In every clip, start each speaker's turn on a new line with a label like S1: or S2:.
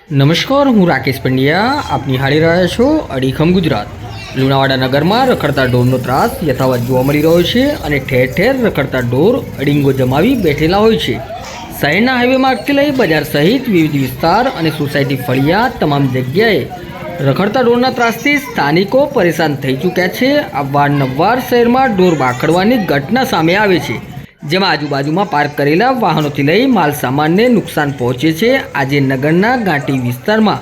S1: નમસ્કાર, હું રાકેશ પંડ્યા. આપ નિહાળી રહ્યા છો અડીખમ ગુજરાત. લુણાવાડા નગરમાં રખડતા ઢોરનો ત્રાસ યથાવત જોવા મળી રહ્યો છે અને ઠેર ઠેર રખડતા ઢોર અડીંગો જમાવી બેઠેલા હોય છે. શહેરના હાઈવે માર્ગથી લઈ બજાર સહિત વિવિધ વિસ્તાર અને સોસાયટી ફળિયા તમામ જગ્યાએ રખડતા ઢોરના ત્રાસથી સ્થાનિકો પરેશાન થઈ ચૂક્યા છે. અવારનવાર શહેરમાં ઢોર બાખડવાની ઘટના સામે આવે છે, જેમાં આજુબાજુમાં પાર્ક કરેલા વાહનોથી લઈ માલ સામાનને નુકસાન પહોંચે છે. આજે નગરના ઘાટી વિસ્તારમાં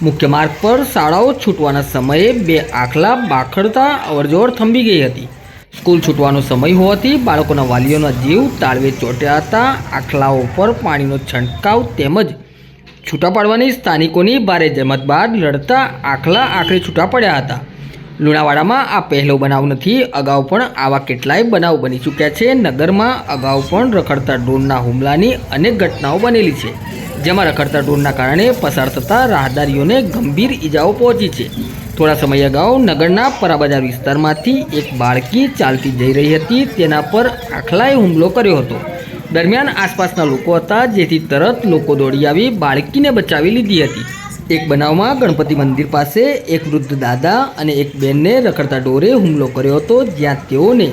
S1: મુખ્ય માર્ગ પર શાળાઓ છૂટવાના સમયે બે આખલા બાખડતા અવરજવર થંભી ગઈ હતી. સ્કૂલ છૂટવાનો સમય હોવાથી બાળકોના વાલીઓના જીવ તાળવે ચોંટ્યા હતા. આખલાઓ પર પાણીનો છંટકાવ તેમજ છૂટા પાડવાની સ્થાનિકોની ભારે જહેમત બાદ લડતા આખલા આખરે છૂટા પડ્યા હતા. લુણાવાડામાં આ પહેલો બનાવ નથી. અગાઉ પણ આવા કેટલાય બનાવ બની ચૂક્યા છે. નગરમાં અગાઉ પણ રખડતા ઢોરના હુમલાની અનેક ઘટનાઓ બનેલી છે, જેમાં રખડતા ઢોરના કારણે પસાર થતા રાહદારીઓને ગંભીર ઈજાઓ પહોંચી છે. થોડા સમય અગાઉ નગરના પરાબજાર વિસ્તારમાંથી એક બાળકી ચાલતી જઈ રહી હતી. તેના પર આખલાએ હુમલો કર્યો હતો. દરમિયાન આસપાસના લોકો હતા, જેથી તરત લોકો દોડી આવી બાળકીને બચાવી લીધી હતી. એક બનાવમાં ગણપતિ મંદિર પાસે એક વૃદ્ધ દાદા અને એક બેનને રખડતા ઢોરે હુમલો કર્યો હતો, જ્યાં તેઓને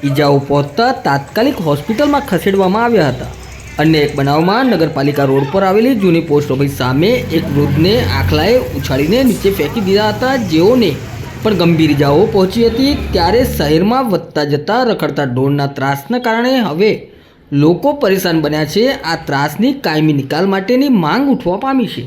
S1: ઈજાઓ પહોંચતા તાત્કાલિક હોસ્પિટલમાં ખસેડવામાં આવ્યા હતા. અન્ય એક બનાવમાં નગરપાલિકા રોડ પર આવેલી જૂની પોસ્ટ ઓફિસ સામે એક વૃદ્ધને આખલાએ ઉછાળીને નીચે ફેંકી દીધા હતા, જેઓને પણ ગંભીર ઈજાઓ પહોંચી હતી. ત્યારે શહેરમાં વધતા જતા રખડતા ઢોરના ત્રાસના કારણે હવે લોકો પરેશાન બન્યા છે. આ ત્રાસની કાયમી નિકાલ માટેની માંગ ઉઠવા પામી છે.